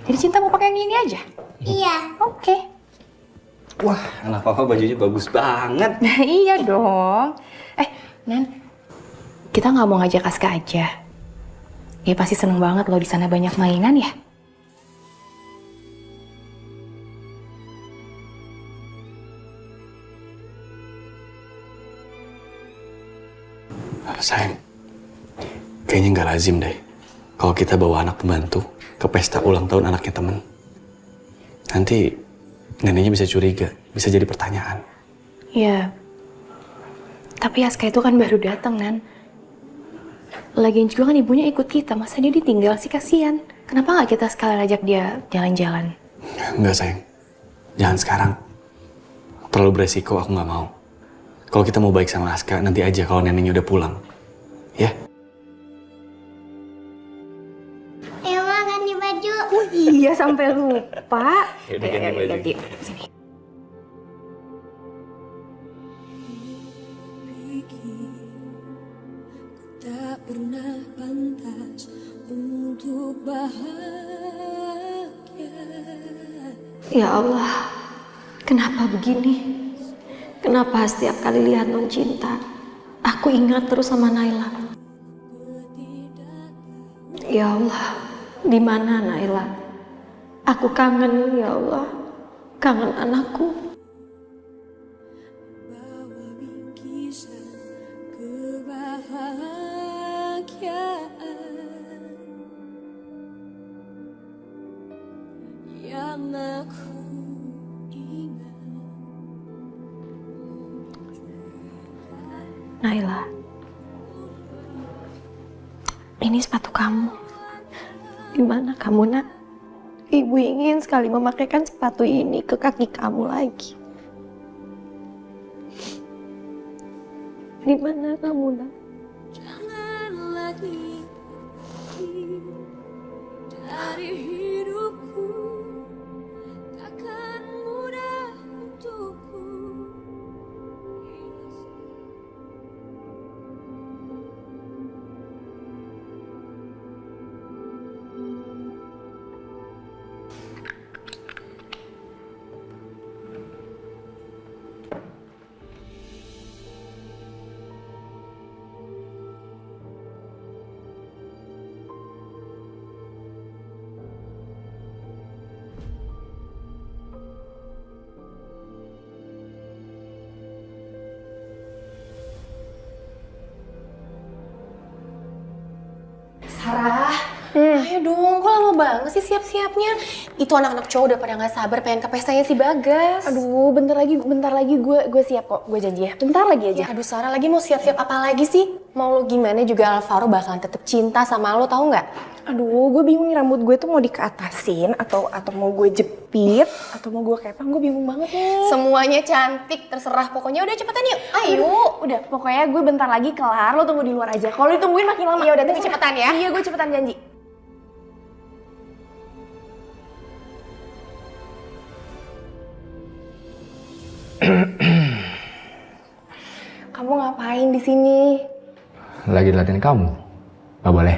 Jadi Cinta mau pakai yang ini aja? Iya. Oke. Wah, anak papa bajunya bagus banget. Iya dong. Nan, kita nggak mau ngajak Aska aja. Dia pasti seneng banget loh di sana banyak mainan ya. Sayang, kayaknya nggak lazim deh kalau kita bawa anak pembantu ke pesta ulang tahun anaknya temen. Nanti neneknya bisa curiga, bisa jadi pertanyaan. Iya. Tapi Aska itu kan baru datang, Nan. Lagian juga kan ibunya ikut kita, masa dia ditinggal sih, kasihan. Kenapa nggak kita sekalian ajak dia jalan-jalan? Enggak sayang, jangan sekarang. Terlalu beresiko, aku nggak mau. Kalau kita mau baik sama Aska, nanti aja kalau neneknya udah pulang. Ya? Ayo Ma, ganti baju. Oh iya, sampai lupa. Yaudah, ganti baju. Ganti. Sini. Tak pernah pantas untuk bahagia. Ya Allah, kenapa begini? Kenapa setiap kali lihat Non Cinta, aku ingat terus sama Naila? Ya Allah, di mana Naila? Aku kangen, ya Allah, kangen anakku. Bawa bingkisan kebahagiaan yang aku ingat. Naila, ini sepatu kamu. Di mana kamu, Nak? Ibu ingin sekali memakaikan sepatu ini ke kaki kamu lagi. Di mana kamu, Nak? Jangan lagi pergi dari hidupku, takkan mudah untukku. Sarah, ayo dong, kok lama banget sih siap-siapnya? Itu anak-anak cowok udah pada nggak sabar pengen ke pestanya si Bagas. Aduh, bentar lagi gue siap kok, gue janji ya. Bentar lagi aja. Ya, aduh Sarah, lagi mau siap-siap apa lagi sih? Mau lo gimana juga Alvaro bakalan tetep cinta sama lo, tau nggak? Aduh, gue bingung nih rambut gue tuh mau dikeatasin atau mau gue jepit atau mau gue kepang, gue bingung banget nih. Semuanya cantik, terserah. Pokoknya udah cepetan yuk, ayo. Udah, pokoknya gue bentar lagi kelar, lo tunggu di luar aja. Kalau ditungguin makin lama. Iya udah, tunggu cepetan ya. Iya, gue cepetan janji. Kamu ngapain di sini? Lagi latihan kamu. Gak boleh.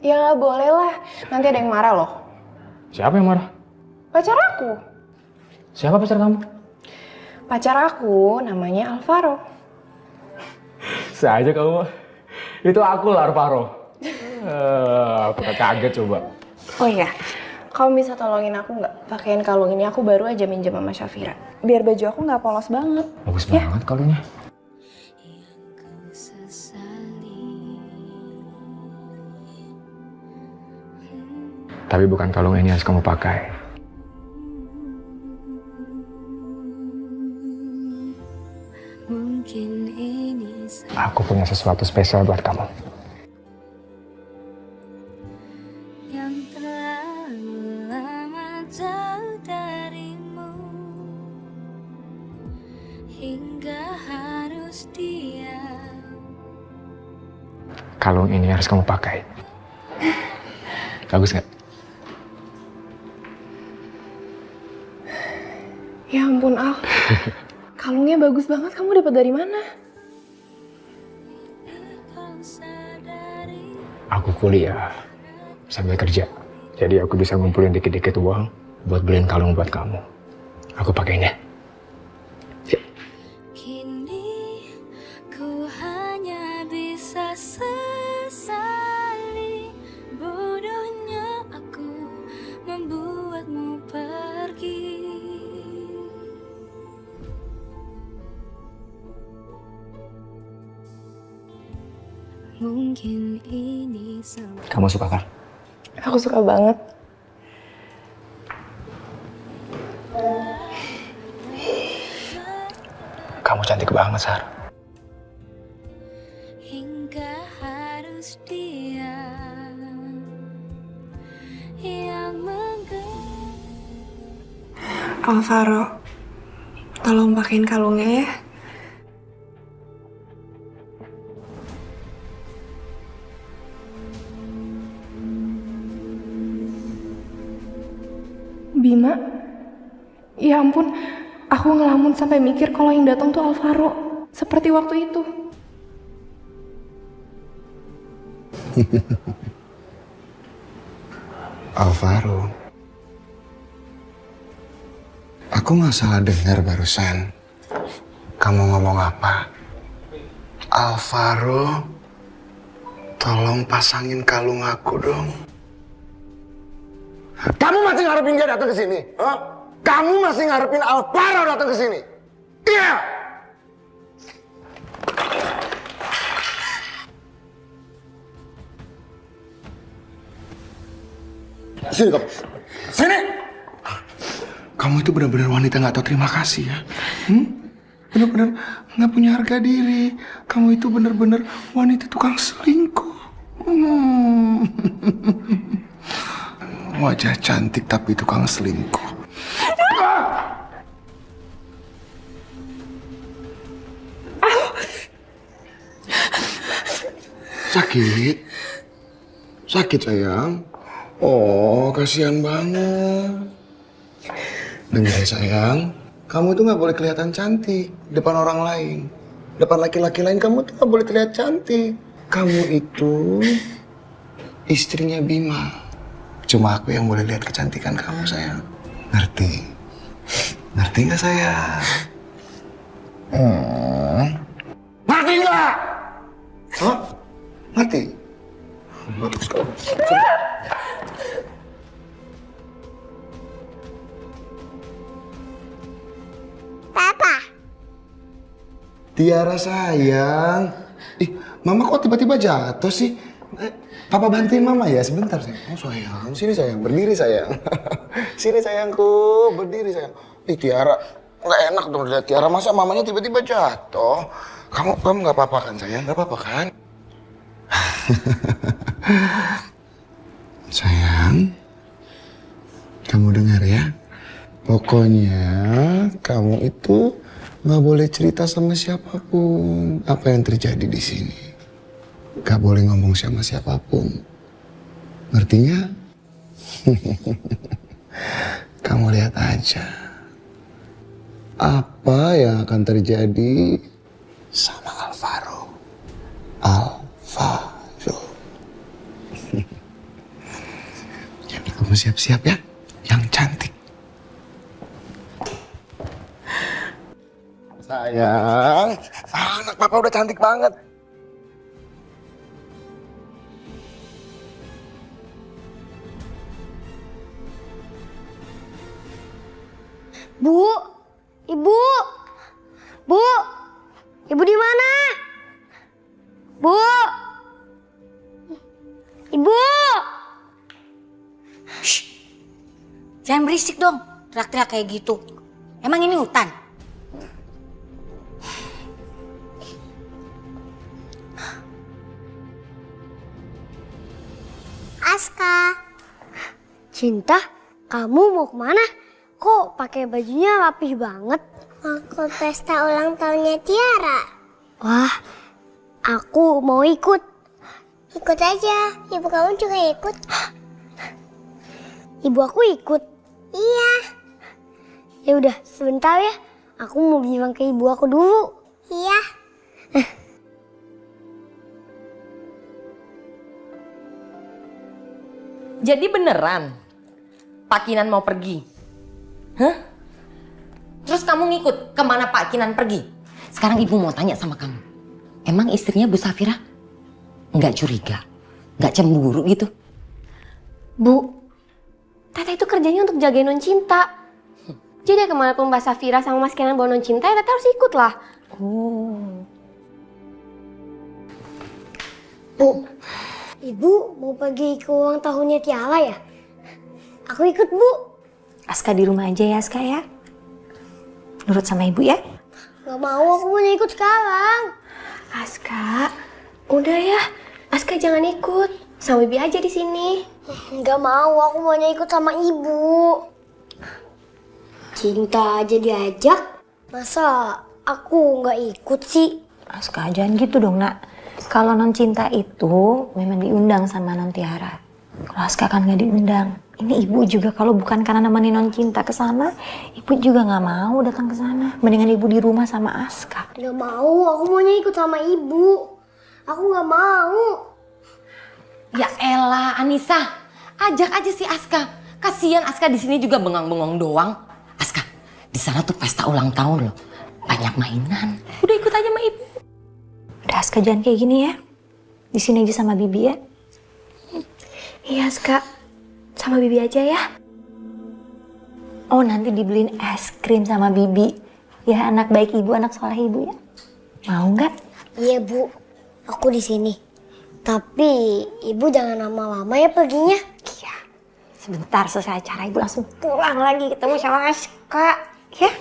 Ya nggak boleh lah, nanti ada yang marah loh. Siapa yang marah? Pacar aku. Siapa pacar kamu? Pacar aku namanya Alvaro. Saja kamu. Itu aku lah, Alvaro. Aku kaget coba. Oh iya, kamu bisa tolongin aku nggak? Pakein kalung ini, aku baru aja minjem sama Syafira. Biar baju aku nggak polos banget. Bagus banget kalungnya. Tapi bukan kalung ini yang harus kamu pakai. Mungkin ini Aku punya sesuatu spesial buat kamu. yang terlalu lama jauh darimu, hingga harus diam. Kalung ini harus kamu pakai. Bagus nggak? Ya ampun Al, kalungnya bagus banget. Kamu dapat dari mana? Aku kuliah sambil kerja. Jadi aku bisa ngumpulin dikit-dikit uang buat beliin kalung buat kamu. Aku pakainya. Kini ku hanya bisa sesali bodohnya aku membuatmu pergi. Mungkin ini Kamu suka kan? Aku suka banget. Kamu cantik banget, Sar. hingga harus dia yang Alvaro, tolong pakein kalungnya ya. Bima, ya ampun, aku ngelamun sampai mikir kalau yang datang tuh Alvaro, seperti waktu itu. Alvaro, aku nggak salah dengar barusan. Kamu ngomong apa? Alvaro, tolong pasangin kalung aku dong. Kamu masih ngarepin dia datang ke sini? Huh? Kamu masih ngarepin Alvaro datang ke sini? Iya! Sini kamu. Sini! Kamu itu benar-benar wanita nggak tahu terima kasih ya. Benar-benar nggak punya harga diri. Kamu itu benar-benar wanita tukang selingkuh. Wajah cantik tapi tukang selingkuh. Sakit? Sakit sayang? Oh, kasihan banget. Dengar ya sayang, kamu tuh nggak boleh kelihatan cantik depan orang lain. Depan laki-laki lain kamu tuh nggak boleh terlihat cantik. Kamu itu istrinya Bima. Cuma aku yang boleh lihat kecantikan kamu sayang. Ngerti? Ngerti nggak sayang? Ngerti nggak? Hah? Ngerti? Bagus kamu. Papa. Tiara sayang. Ih, Mama kok tiba-tiba jatuh sih? Papa bantuin Mama ya sebentar sayang. Oh sayang, sini sayang, berdiri sayang. Sini sayangku, berdiri sayang. Ih Tiara, nggak enak dong lihat Tiara. Masa mamanya tiba-tiba jatuh? Kamu nggak apa-apa kan sayang? Nggak apa-apa kan? Sayang, kamu dengar ya. Pokoknya kamu itu nggak boleh cerita sama siapapun apa yang terjadi di sini. Nggak boleh ngomong sama siapapun. Ngertinya? Kamu lihat aja apa yang akan terjadi sama Alvaro. Alvaro. Jadi kamu siap-siap ya, yang cantik. Sayang, anak papa udah cantik banget. Bu, ibu, bu, ibu di mana? Bu, ibu. Jangan berisik dong, teriak-teriak kayak gitu. Emang ini hutan? Aska. Cinta, kamu mau kemana? Kok pakai bajunya rapih banget? Mau ke pesta ulang tahunnya Tiara. Wah, aku mau ikut. Ikut aja, ibu kamu juga ikut. Ibu aku ikut. Iya. Ya udah, sebentar ya. Aku mau bilang ke ibu aku dulu. Iya. Jadi beneran Pak Kinan mau pergi? Hah? Terus kamu ngikut kemana Pak Kinan pergi? Sekarang ibu mau tanya sama kamu. Emang istrinya Bu Safira nggak curiga? Nggak cemburu gitu? Bu, Tete itu kerjanya untuk jagain Non Cinta. Jadi kemanapun Mbak Safira sama Mas Kenan bawa Non Cinta, ya Tete harus ikut lah. Bu, Ibu mau pergi ke ulang tahunnya Tiara ya? Aku ikut, Bu. Aska di rumah aja ya, Aska ya. Nurut sama ibu ya. Gak mau, aku mau ikut sekarang. Aska, udah ya. Aska jangan ikut. Sama Bibi aja di sini. Gak mau, aku maunya ikut sama Ibu. Cinta aja diajak. Masa aku gak ikut sih? Aska, jangan gitu dong, Nak. Kalau Non Cinta itu memang diundang sama Non Tiara. Kalau Aska kan nggak diundang. Ini ibu juga kalau bukan karena nemenin Non Cinta ke sana, ibu juga nggak mau datang ke sana. Mendingan ibu di rumah sama Aska. Gak mau, aku maunya ikut sama Ibu. Aku gak mau. Ya elah Anissa, ajak aja si Aska. Kasihan Aska di sini juga bengong-bengong doang. Aska, di sana tuh pesta ulang tahun loh. Banyak mainan. Udah ikut aja sama ibu. Udah Aska jangan kayak gini ya. Di sini aja sama Bibi ya. Iya, Aska. Sama Bibi aja ya. Oh, nanti dibeliin es krim sama Bibi. Ya, anak baik ibu, anak soleh ibu ya. Mau nggak? Iya, Bu. Aku di sini. Tapi Ibu jangan lama-lama ya perginya. Iya. Sebentar selesai acara ibu langsung pulang lagi ketemu sama Aska. Ya.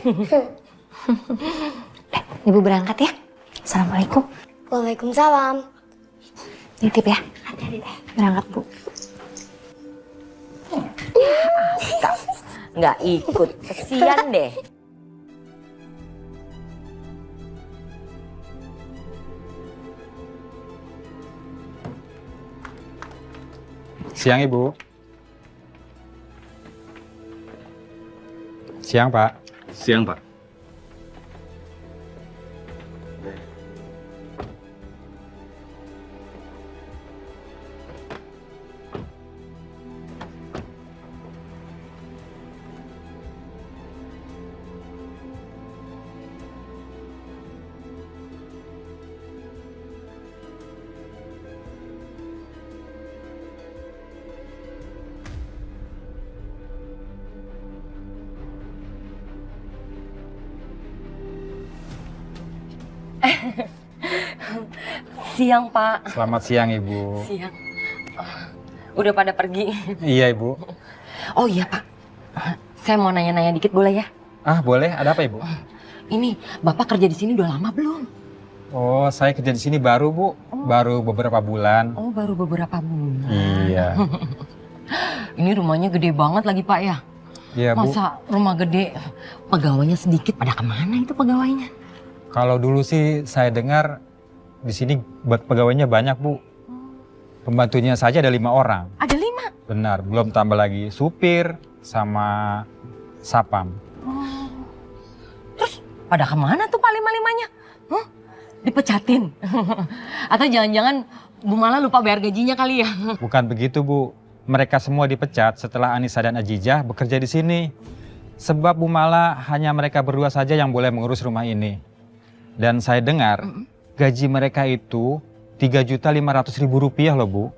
Ibu berangkat ya. Assalamualaikum. Waalaikumsalam. Nitip ya. Berangkat, Bu. Aska, nggak ikut. Kesian deh. Siang Ibu. Siang Pak. Siang, Pak. Siang Pak. Selamat siang Ibu. Siang. Udah pada pergi? Iya Ibu. Oh iya Pak. Saya mau nanya-nanya dikit boleh ya? Ah boleh, ada apa Ibu? Ini Bapak kerja di sini udah lama belum? Oh saya kerja di sini baru Bu. Baru beberapa bulan. Oh baru beberapa bulan. Iya. Ini rumahnya gede banget lagi Pak ya? Iya Bu. Masa rumah gede, pegawainya sedikit, pada kemana itu pegawainya? Kalau dulu sih saya dengar di sini pegawainya banyak Bu. Pembantunya saja ada 5 orang. Ada 5? Benar, belum tambah lagi supir sama sapam. Oh. Terus pada kemana tuh Pak 5-5-nya? Huh? Dipecatin? Atau jangan-jangan Bu Mala lupa bayar gajinya kali ya? Bukan begitu Bu. Mereka semua dipecat setelah Anissa dan Ajijah bekerja di sini. Sebab Bu Mala hanya mereka berdua saja yang boleh mengurus rumah ini. Dan saya dengar gaji mereka itu Rp3.500.000 loh Bu.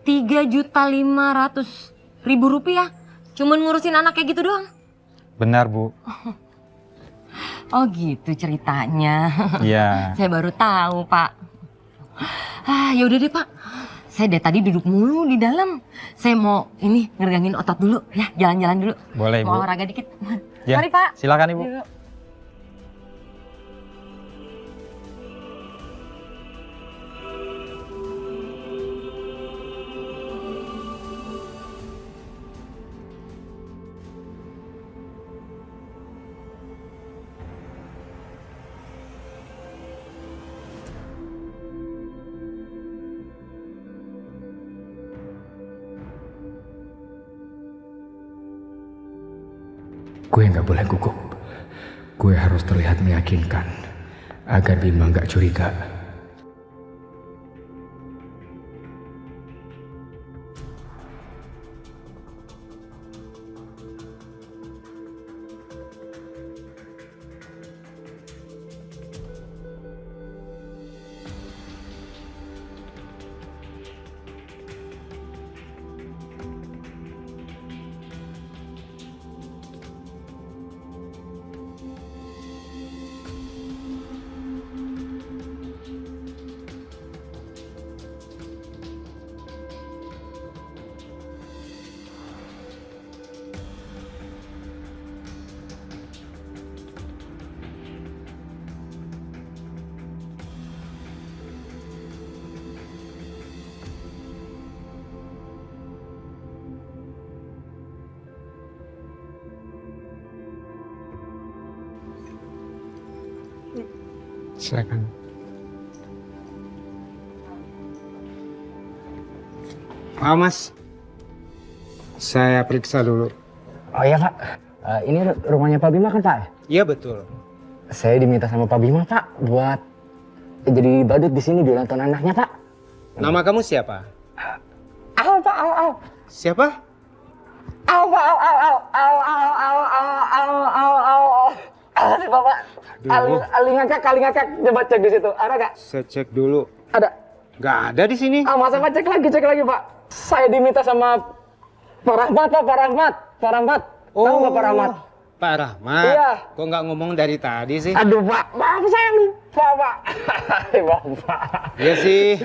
Rp3.500.000? Cuman ngurusin anak kayak gitu doang? Benar Bu. Oh gitu ceritanya. Iya. Saya baru tahu Pak. Ah ya udah deh Pak. Saya dari tadi duduk mulu di dalam. Saya mau ini ngeregangin otot dulu ya, jalan-jalan dulu. Boleh mau Bu. olahraga dikit. Ya, Mari Pak. silakan Ibu. Yuk. Gue nggak boleh gugup. Gue harus terlihat meyakinkan agar Bima nggak curiga. Silakan. Pak Mas, saya periksa dulu. Oh iya Pak, ini rumahnya Pak Bima kan Pak? Iya betul. Saya diminta sama Pak Bima Pak buat jadi badut di sini di ulang tahun anaknya Pak. Nama kamu siapa? Al Pak, Al. Siapa? Al Pak, Al. Si Bapak. Ali ngakak, coba cek di situ. Ada nggak? Saya cek dulu. Ada. Nggak ada di sini. Masa Pak cek lagi Pak. Saya diminta sama Pak Rahmat Pak, Pak Rahmat. Tahu nggak Pak Rahmat? Pak Rahmat? Iya. Kok nggak ngomong dari tadi sih? Aduh Pak, maaf saya lupa Pak. Bapak. Iya sih,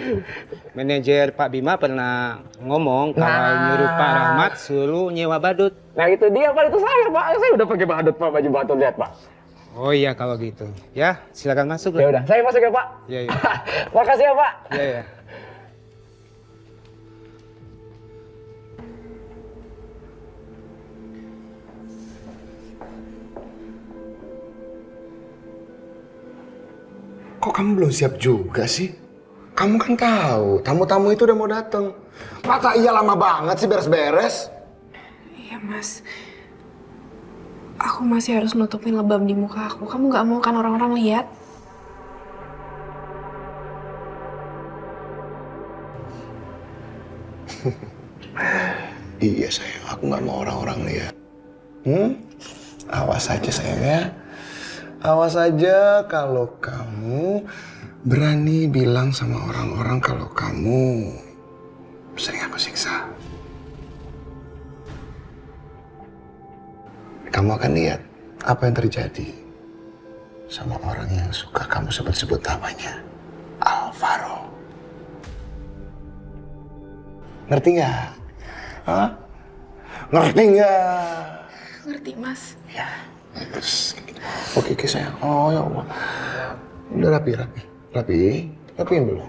manajer Pak Bima pernah ngomong kalau nyuruh Pak Rahmat suruh nyewa badut. Nah itu dia Pak, itu saya Pak. Saya udah pakai badut Pak, baju badut lihat Pak. Oh iya kalau gitu. Ya, silakan masuk. Ya udah, saya masuk ya Pak. Iya, iya. Makasih ya Pak. Iya, iya. Kok kamu belum siap juga sih? Kamu kan tahu, tamu-tamu itu udah mau datang. Masa iya lama banget sih beres-beres? Iya mas, aku masih harus nutupin lebam di muka aku. Kamu nggak mau kan orang-orang lihat? Iya sayang, aku nggak mau orang-orang lihat. Awas aja sayang ya. Awas aja kalau kamu berani bilang sama orang-orang kalau kamu sering aku siksa. Kamu akan lihat apa yang terjadi sama orang yang suka kamu sebut-sebut namanya, Alvaro. Ngerti nggak? Hah? Ngerti nggak? Ngerti mas. Ya. Terus, oke sayang. Oh ya Allah. Udah rapiin dulu.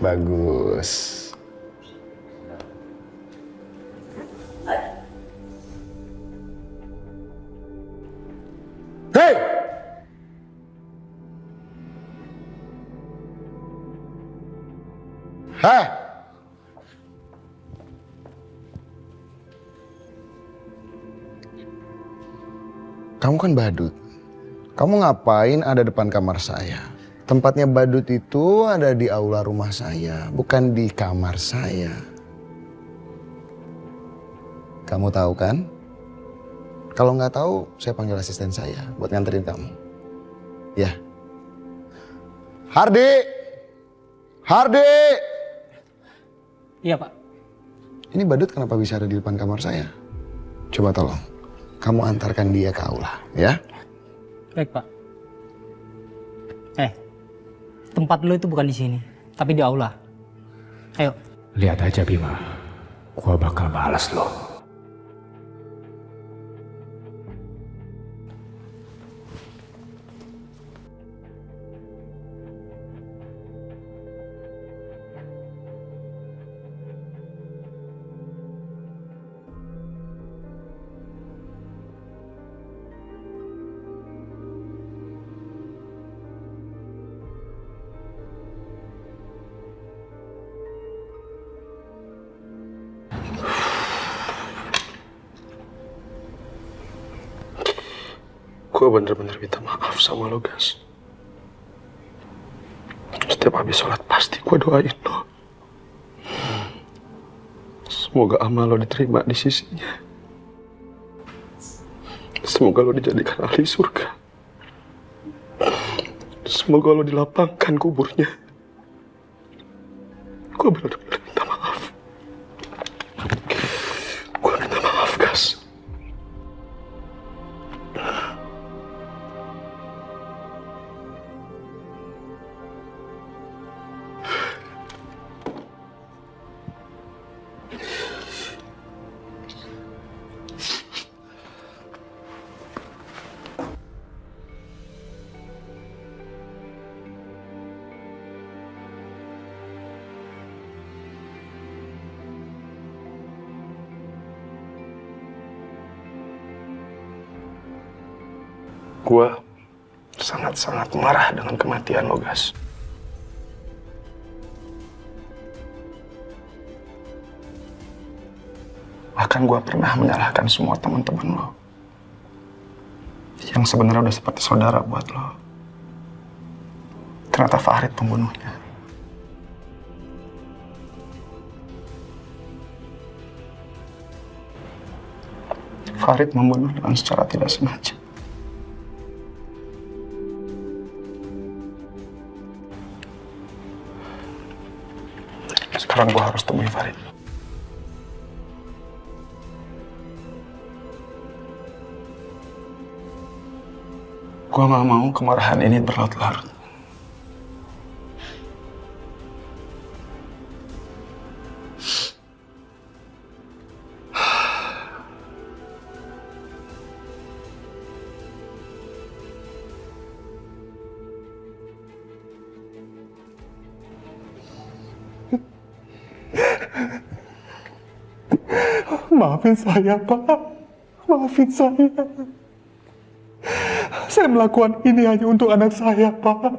Bagus. Hei! Hei! Kamu kan badut. Kamu ngapain ada depan kamar saya? Tempatnya badut itu ada di aula rumah saya, bukan di kamar saya. Kamu tahu kan? Kalau nggak tahu, saya panggil asisten saya buat nganterin kamu. Ya. Hardi! Hardi! Iya, Pak. Ini badut kenapa bisa ada di depan kamar saya? Coba tolong, kamu antarkan dia ke aula, ya? Baik, Pak. Tempat lo itu bukan di sini, tapi di aula. Ayo. Lihat aja Bima, gua bakal balas lo. Gue bener-bener minta maaf sama lo, Gas. Setiap habis sholat pasti gue doain lo. Semoga amal lo diterima di sisinya. Semoga lo dijadikan ahli surga. Semoga lo dilapangkan kuburnya. Gue bener-bener minta maaf. Gue minta maaf, Gas. Gue sangat-sangat marah dengan kematian lo, Gas. Bahkan gue pernah menyalahkan semua teman-teman lo yang sebenarnya udah seperti saudara buat lo. Ternyata Farid pembunuhnya. Farid membunuh dengan secara tidak sengaja. Sekarang gue harus temui Farid. Gue gak mau kemarahan ini berlarut-larut. Maafin saya, Pak. Maafin saya. Saya melakukan ini hanya untuk anak saya, Pak.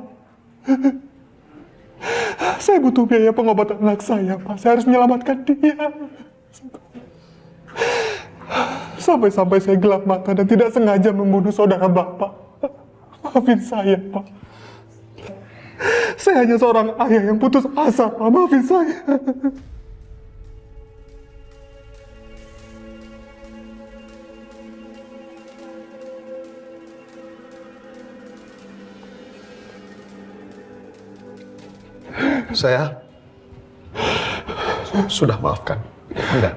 Saya butuh biaya pengobatan anak saya, Pak. Saya harus menyelamatkan dia. Sampai-sampai saya gelap mata dan tidak sengaja membunuh saudara Bapak. Maafin saya, Pak. Saya hanya seorang ayah yang putus asa, Pak. Maafin saya. Saya sudah maafkan Anda.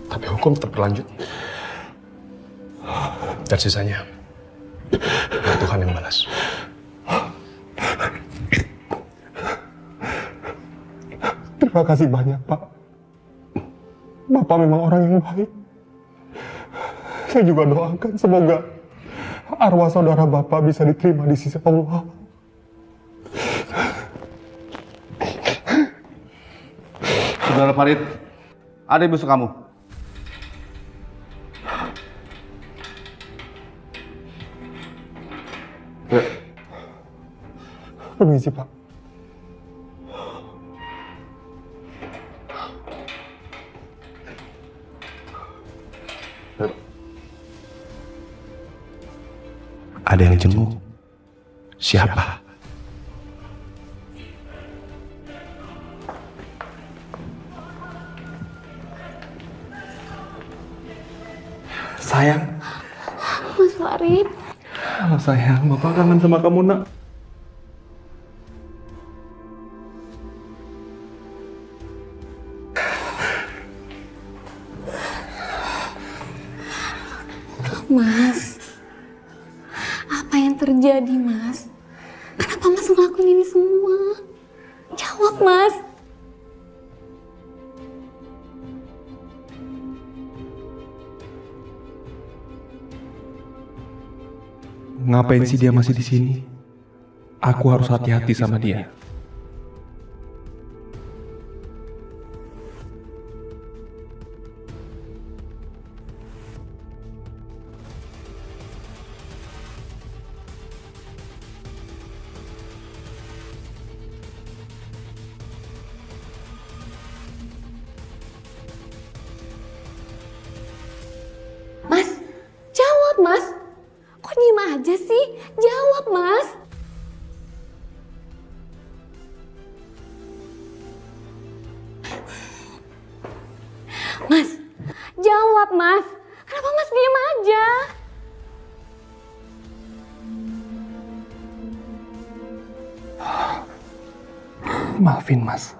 Tapi hukum tetap berlanjut. Dan sisanya, Tuhan yang balas. Terima kasih banyak, Pak. Bapak memang orang yang baik. Saya juga doakan semoga arwah saudara Bapak bisa diterima di sisi Allah. Saudara Farid, ada yang busuk kamu? Permisi, Pak. Ada yang jenguk. Siapa? Sayang. Mas Farid. Halo sayang, Bapak kangen sama kamu, Nak. Mas, apa yang terjadi, Mas? Kenapa Mas ngelakuin ini semua? Jawab, Mas. Ngapain sih dia masih di sini? Aku harus hati-hati sama dia. Mas, jawab, Mas. Kok diem aja sih? Jawab, Mas. Mas, jawab, Mas. Kenapa Mas diem aja? Maafin, Mas.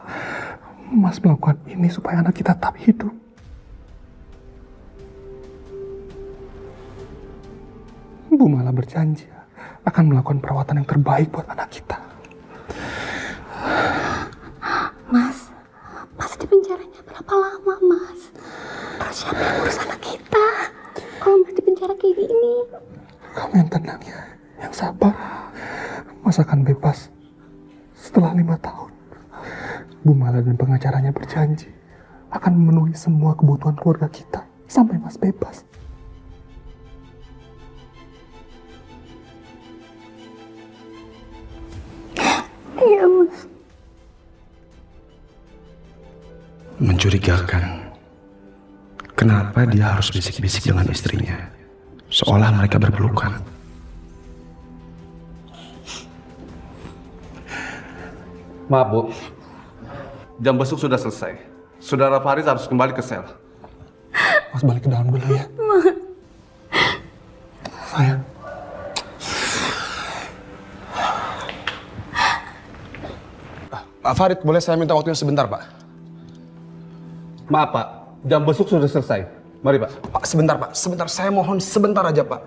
Mas melakukan ini supaya anak kita tetap hidup. Bu malah berjanji akan melakukan perawatan yang terbaik buat anak kita. Mas di penjaranya berapa lama, Mas? Terus siapa yang ngurus anak kita? Kalau Mas di penjara kayak gini. Kamu yang tenang ya, yang sabar. Mas akan bebas Setelah 5 tahun, Bu Mala dan pengacaranya berjanji akan memenuhi semua kebutuhan keluarga kita sampai Mas bebas. Iya, Mas. Mencurigakan. Kenapa dia harus bisik-bisik dengan istrinya? Seolah mereka berpelukan. Maaf, Bu. Jam besuk sudah selesai. Saudara Farid harus kembali ke sel. Mas balik ke dalam dulu ya. Sayang. Pak Farid, boleh saya minta waktunya sebentar, Pak? Maaf, Pak. Jam besuk sudah selesai. Mari, Pak. Pak, sebentar, Pak. Sebentar, saya mohon sebentar aja, Pak.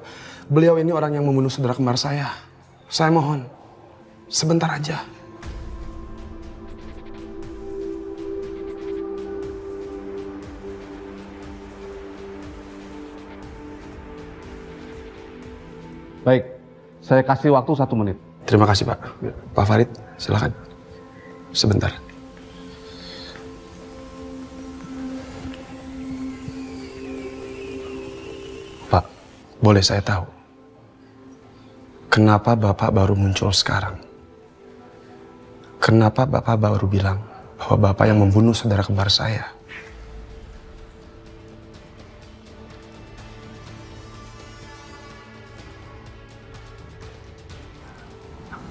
Beliau ini orang yang membunuh saudara kembar saya. Saya mohon. Sebentar aja. Baik, saya kasih waktu 1 menit. Terima kasih, Pak. Pak Farid, silakan. Sebentar. Pak, boleh saya tahu? Kenapa Bapak baru muncul sekarang? Kenapa Bapak baru bilang bahwa Bapak yang membunuh saudara kembar saya?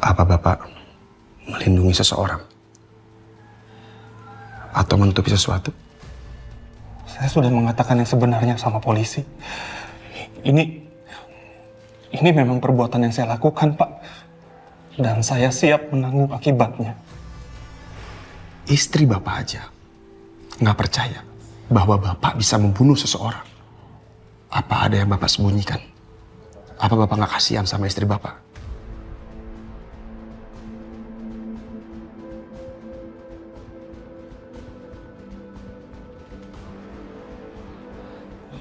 Apa Bapak melindungi seseorang? Atau menutupi sesuatu? Saya sudah mengatakan yang sebenarnya sama polisi. Ini memang perbuatan yang saya lakukan, Pak. Dan saya siap menanggung akibatnya. Istri Bapak aja nggak percaya bahwa Bapak bisa membunuh seseorang. Apa ada yang Bapak sembunyikan? Apa Bapak nggak kasihan sama istri Bapak?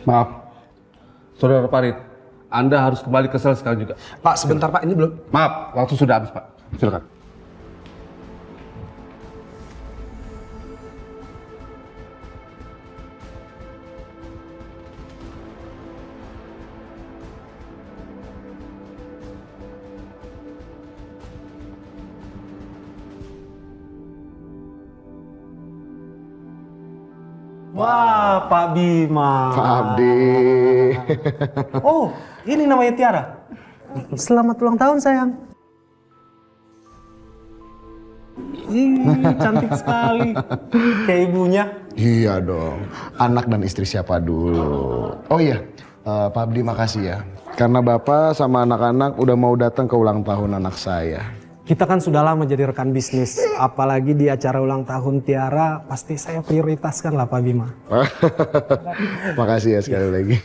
Maaf, Saudara Farid, Anda harus kembali ke sel sekarang juga. Pak, sebentar Pak, ini belum. Maaf, waktu sudah habis, Pak. Silakan. Wah, Pak Bima. Pak Abdi. Oh, ini namanya Tiara. Selamat ulang tahun, sayang. Ih, cantik sekali. Kayak ibunya. Iya dong. Anak dan istri siapa dulu? Oh iya, Pak Abdi makasih ya. Karena Bapak sama anak-anak udah mau datang ke ulang tahun anak saya. Kita kan sudah lama jadi rekan bisnis. Apalagi di acara ulang tahun Tiara, pasti saya prioritaskan lah Pak Bima. Makasih ya sekali lagi.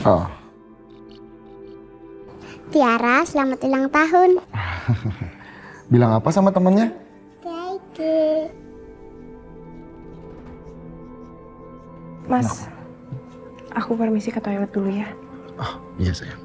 Oh. Tiara, selamat ulang tahun. Bilang apa sama temennya? Daike. Mas, aku permisi ke toilet dulu ya. Oh, iya sayang.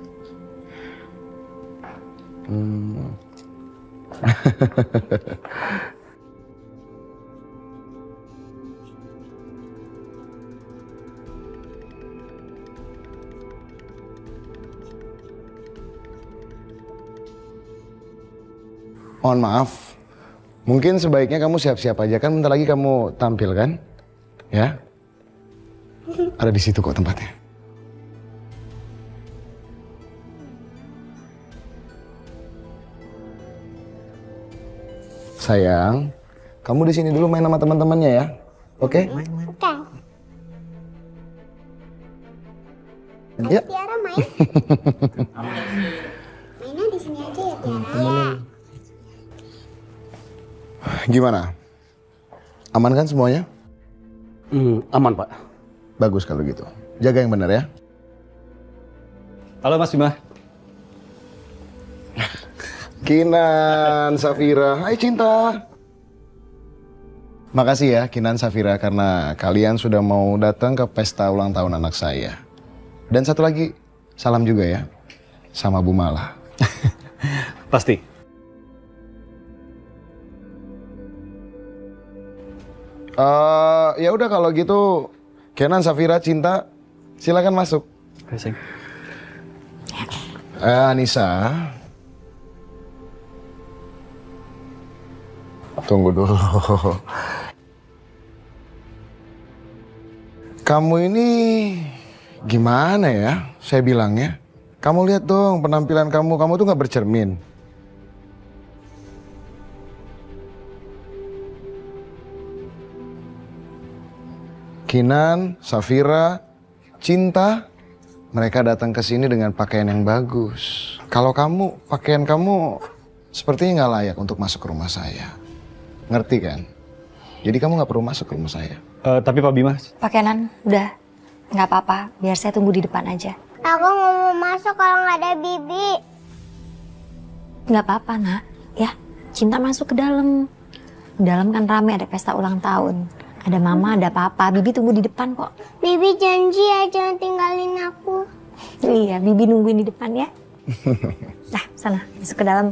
Mohon maaf, mungkin sebaiknya kamu siap-siap aja kan, bentar lagi kamu tampil kan? Ya? Ada di situ kok tempatnya. Sayang, kamu di sini dulu main sama teman-temannya ya, oke? Oke. Ya. Tiara main. Mainnya di sini aja ya Tiara. Gimana? Aman kan semuanya? Aman, Pak. Bagus kalau gitu. Jaga yang benar ya. Halo Mas Bima. Kinan, Safira. Hai Cinta. Makasih ya Kinan, Safira karena kalian sudah mau datang ke pesta ulang tahun anak saya. Dan satu lagi, salam juga ya sama Bu Mala. Pasti. Ya udah kalau gitu, Kenan, Safira, Cinta, silakan masuk. Anissa, tunggu dulu. Kamu ini gimana ya? Saya bilangnya. Kamu lihat dong penampilan kamu tuh nggak bercermin. Kinan, Safira, Cinta, mereka datang ke sini dengan pakaian yang bagus. Kalau kamu, pakaian kamu sepertinya nggak layak untuk masuk ke rumah saya. Ngerti kan? Jadi kamu nggak perlu masuk ke rumah saya. Tapi Pak Bima. Pak Kenan, udah. Nggak apa-apa, biar saya tunggu di depan aja. Aku nggak mau masuk kalau nggak ada Bibi. Nggak apa-apa, Nak. Ya, Cinta masuk ke dalam. Di dalam kan rame, ada pesta ulang tahun. Ada Mama, ada Papa. Bibi tunggu di depan kok. Bibi janji ya jangan tinggalin aku. Iya, Bibi nungguin di depan ya. Nah, sana, masuk ke dalam.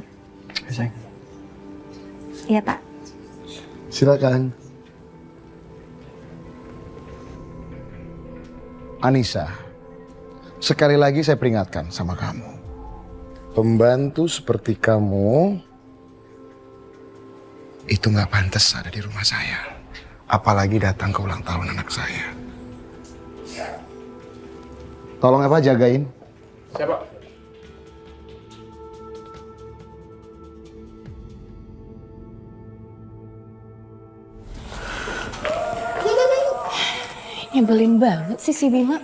Iya, Pak. Silakan. Anissa, sekali lagi saya peringatkan sama kamu. Pembantu seperti kamu itu nggak pantas ada di rumah saya. Apalagi datang ke ulang tahun anak saya. Tolong Eva jagain. Siapa? Nyebelin banget sih si Bima.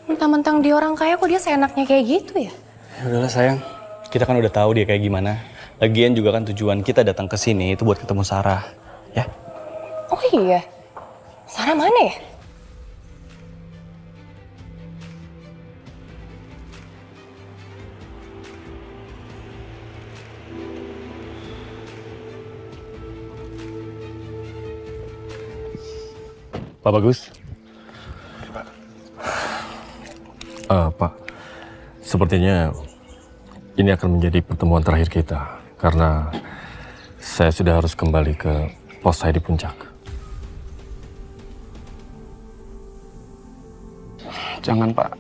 Mentang-mentang dia orang kaya kok dia seenaknya kayak gitu ya? Ya udahlah sayang, kita kan udah tahu dia kayak gimana. Lagian juga kan tujuan kita datang ke sini itu buat ketemu Sarah, ya? Oh iya, Sarah mana ya? Pak Bagus. Pak, sepertinya ini akan menjadi pertemuan terakhir kita karena saya sudah harus kembali ke pos saya di puncak. Jangan Pak,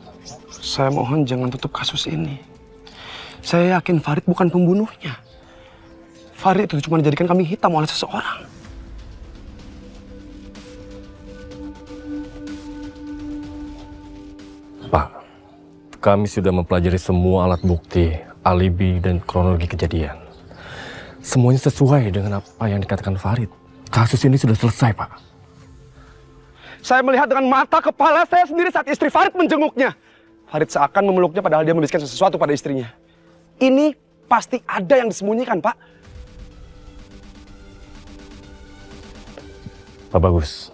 saya mohon jangan tutup kasus ini. Saya yakin Farid bukan pembunuhnya. Farid itu cuma dijadikan kambing hitam oleh seseorang. Pak, kami sudah mempelajari semua alat bukti, alibi, dan kronologi kejadian. Semuanya sesuai dengan apa yang dikatakan Farid. Kasus ini sudah selesai, Pak. Saya melihat dengan mata kepala saya sendiri saat istri Farid menjenguknya. Farid seakan memeluknya padahal dia membisikkan sesuatu pada istrinya. Ini pasti ada yang disembunyikan, Pak. Pak Bagus,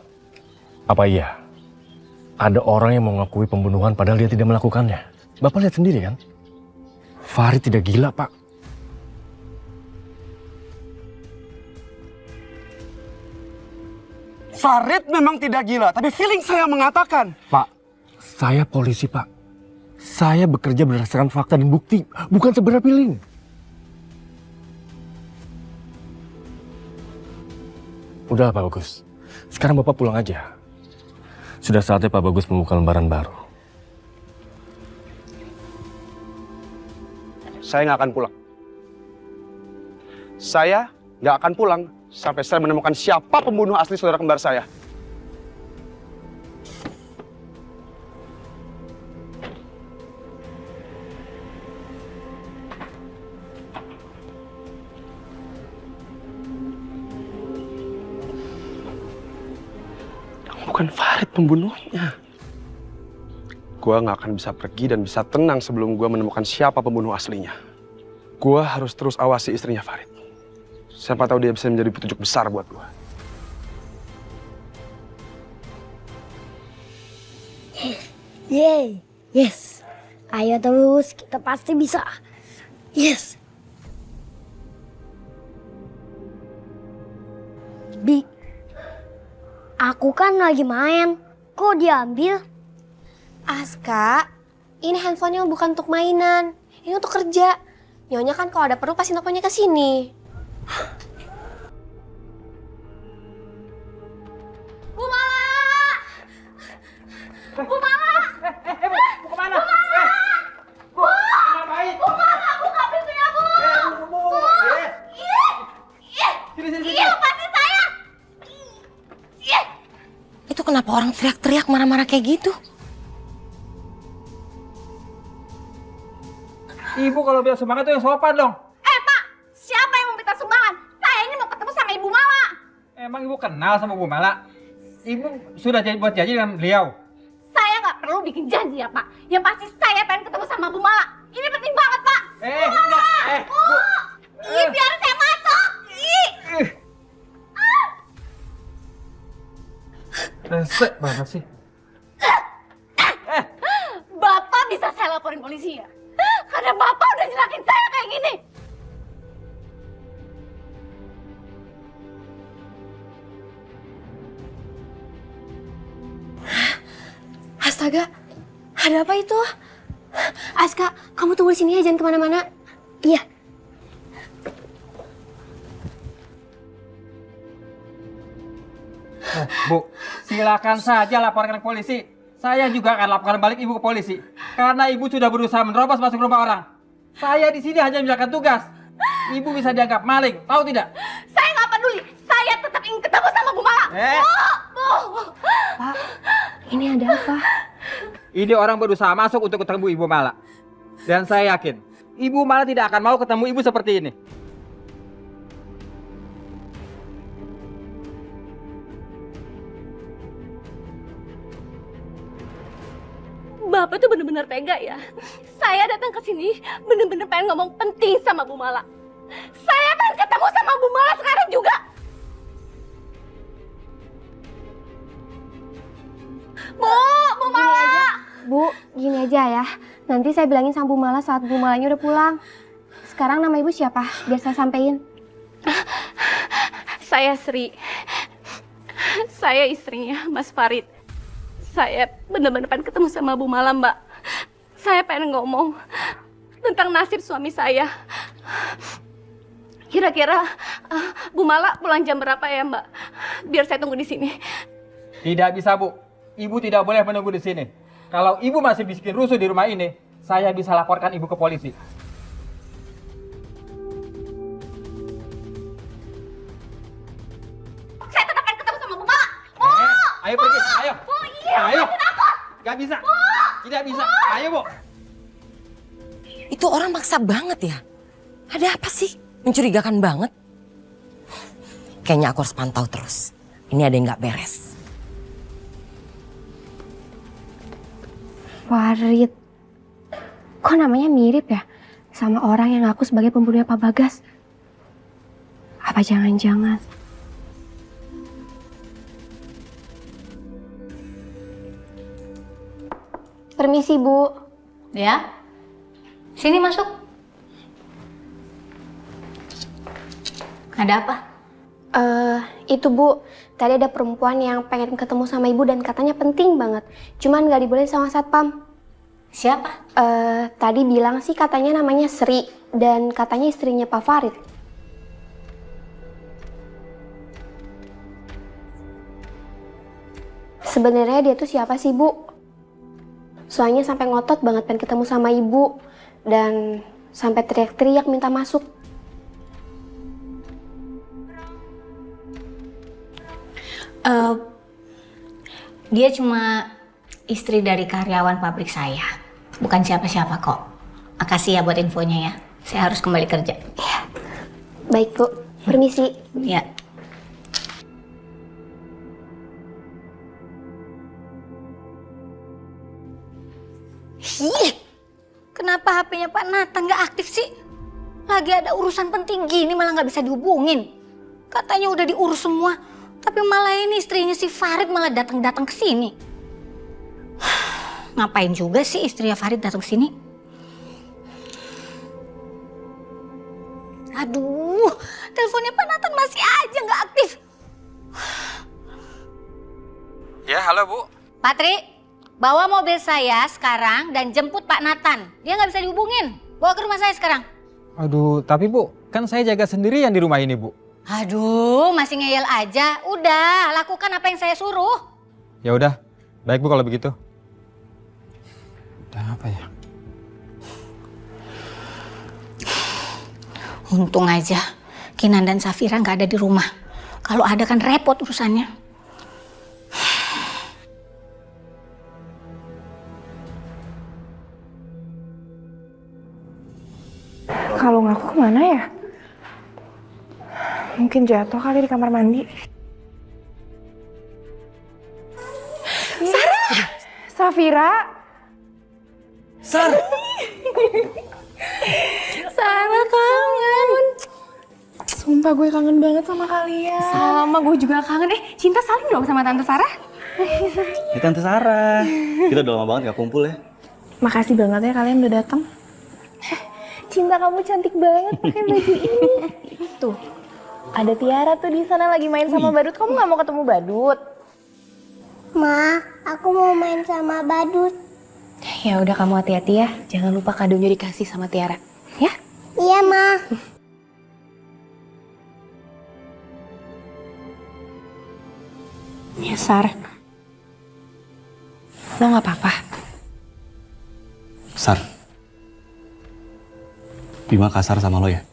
apa iya ada orang yang mengakui pembunuhan padahal dia tidak melakukannya? Bapak lihat sendiri kan? Farid tidak gila, Pak. Farid memang tidak gila, tapi feeling saya mengatakan. Pak, saya polisi, Pak. Saya bekerja berdasarkan fakta dan bukti, bukan sebenarnya feeling. Udah, Pak Bagus. Sekarang Bapak pulang aja. Sudah saatnya Pak Bagus membuka lembaran baru. Saya nggak akan pulang. Saya nggak akan pulang sampai saya menemukan siapa pembunuh asli saudara kembar saya. Bukan Farid pembunuhnya. Gua nggak akan bisa pergi dan bisa tenang sebelum gua menemukan siapa pembunuh aslinya. Gua harus terus awasi istrinya Farid. Siapa tahu dia bisa menjadi petunjuk besar buat gua. Yeay, yes. Ayo terus, kita pasti bisa. Yes. Bi, aku kan lagi main. Kok diambil? Aska, ini handphonenya bukan untuk mainan. Ini untuk kerja. Nyonya kan kalau ada perlu pasti teleponnya ke sini. Bu Mala! Bu Mala! Mau kemana? Bu! Bu Mala, buka pintunya, Bu! Bu! Iya, lepasin saya! Itu kenapa orang teriak-teriak marah-marah kayak gitu? Ibu kalau bilang sumbangan tuh yang sopan dong. Pak! Siapa yang meminta sumbangan? Saya ini mau ketemu sama Ibu Mala. Emang ibu kenal sama Bu Mala? Ibu sudah buat janji dengan beliau. Saya nggak perlu bikin janji ya, Pak. Yang pasti saya pengen ketemu sama Bu Mala. Ini penting banget, Pak. Bu Mala! Bu! Ih, biar saya masuk! Ih! Resek banget sih. Bapak bisa saya laporin polisi ya? Karena Bapak udah nyerakin saya kayak gini. Astaga, ada apa itu? Aska, kamu tunggu di sini ya, jangan kemana-mana. Iya. Bu, silakan saja laporkan ke polisi. Saya juga akan laporkan balik ibu ke polisi. Karena ibu sudah berusaha menerobos masuk rumah orang. Saya di sini hanya menjalankan tugas. Ibu bisa dianggap maling, tahu tidak? Saya nggak peduli. Saya tetap ingin ketemu sama Bu Mala. Bu! Pak, ini ada apa? Ini orang berusaha masuk untuk ketemu Ibu Mala. Dan saya yakin, Ibu Mala tidak akan mau ketemu ibu seperti ini. Bapak tuh bener-bener tega ya. Saya datang ke sini bener-bener pengen ngomong penting sama Bu Mala. Saya pengen ketemu sama Bu Mala sekarang juga. Bu Mala! Bu, gini aja ya. Nanti saya bilangin sama Bu Mala saat Bu Malanya udah pulang. Sekarang nama ibu siapa? Biar saya sampein. Saya Sri. Saya istrinya Mas Farid. Saya bener-bener pengen ketemu sama Bu Mala, Mbak. Saya pengen ngomong tentang nasib suami saya. Kira-kira Bu Mala pulang jam berapa ya, Mbak? Biar saya tunggu di sini. Tidak bisa, Bu. Ibu tidak boleh menunggu di sini. Kalau ibu masih bikin rusuh di rumah ini, saya bisa laporkan ibu ke polisi. Saya tetap pengen ketemu sama Bu Mala. Bu! Ayo pergi, ayo. Bu, iya, Ayo. lepasin aku. Gak bisa. Bu! Tidak bisa. Ayo, Bu. Itu orang maksa banget ya. Ada apa sih? Mencurigakan banget. Kayaknya aku harus pantau terus. Ini ada yang gak beres. Farid. Kok namanya mirip ya? Sama orang yang ngaku sebagai pembunuhnya Pak Bagas. Apa jangan-jangan? Permisi, Bu. Ya? Sini masuk. Ada apa? Itu Bu, tadi ada perempuan yang pengen ketemu sama Ibu dan katanya penting banget. Cuman nggak dibolehin sama Satpam. Siapa? Tadi bilang sih katanya namanya Sri dan katanya istrinya Pak Farid. Sebenarnya dia tuh siapa sih, Bu? Soalnya sampai ngotot banget pengen ketemu sama Ibu dan sampai teriak-teriak minta masuk. Dia cuma istri dari karyawan pabrik saya. Bukan siapa-siapa kok. Makasih ya buat infonya ya. Saya harus kembali kerja. Iya. Baik, Bu. Permisi. Ya. Ih, kenapa HP-nya Pak Nathan nggak aktif sih? Lagi ada urusan penting gini malah nggak bisa dihubungin. Katanya udah diurus semua, tapi malah ini istrinya si Farid malah datang-datang ke sini. Ngapain juga sih istrinya Farid datang sini? Aduh, teleponnya Pak Nathan masih aja nggak aktif. Ya, halo Bu. Patri, bawa mobil saya sekarang dan jemput Pak Nathan. Dia nggak bisa dihubungin. Bawa ke rumah saya sekarang. Aduh, tapi Bu, kan saya jaga sendirian di rumah ini, Bu. Aduh, masih ngeyel aja. Udah, lakukan apa yang saya suruh. Ya udah, baik Bu kalau begitu. Udah apa ya? Untung aja Kinan dan Safira nggak ada di rumah. Kalau ada kan repot urusannya. Kalau ngaku kemana ya? Mungkin jatuh kali di kamar mandi. Sarah! Safira! Sarah! Sarah kangen. Sumpah gue kangen banget sama kalian. Sama gue juga kangen. Cinta saling dong sama Tante Sarah. Ini Tante Sarah. Kita udah lama banget gak kumpul ya. Makasih banget ya kalian udah datang. Cinta kamu cantik banget pakai baju ini. Tuh, ada Tiara tuh di sana lagi main sama Badut. Kamu nggak mau ketemu Badut? Ma, aku mau main sama Badut. Ya udah kamu hati-hati ya. Jangan lupa kadonya dikasih sama Tiara. Ya? Iya, Ma. Ya Sar. Lo nggak apa-apa. Sar. Bima kasar sama lo ya?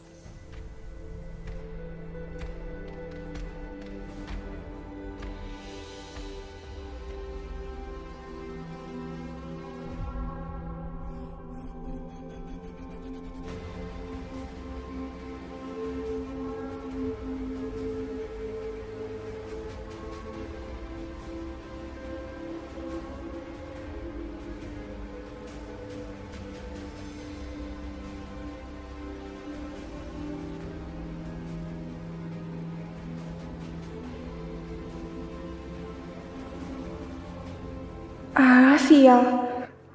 Ah, sial.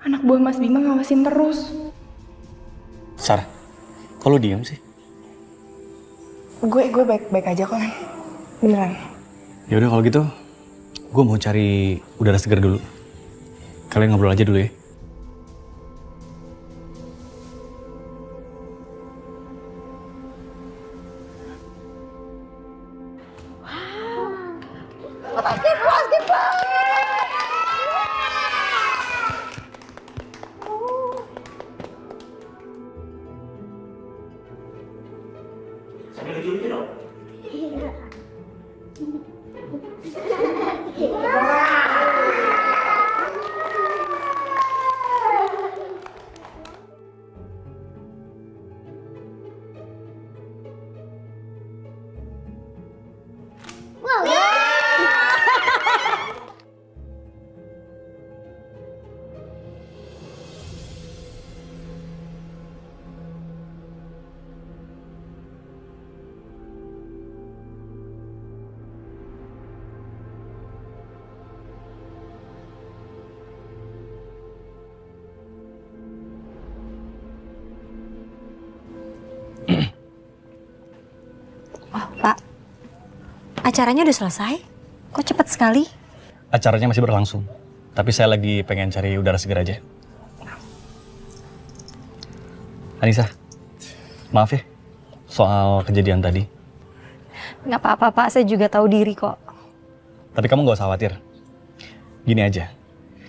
Anak buah Mas Bima ngawasin terus. Sar, kok lo diem sih? Gue baik-baik aja kok. Beneran. Ya udah kalau gitu, gue mau cari udara segar dulu. Kalian ngobrol aja dulu ya. Oh, Pak. Acaranya udah selesai? Kok cepet sekali? Acaranya masih berlangsung. Tapi saya lagi pengen cari udara segar aja. Anissa, maaf ya soal kejadian tadi. Nggak apa-apa, Pak. Saya juga tahu diri kok. Tapi kamu gak usah khawatir. Gini aja,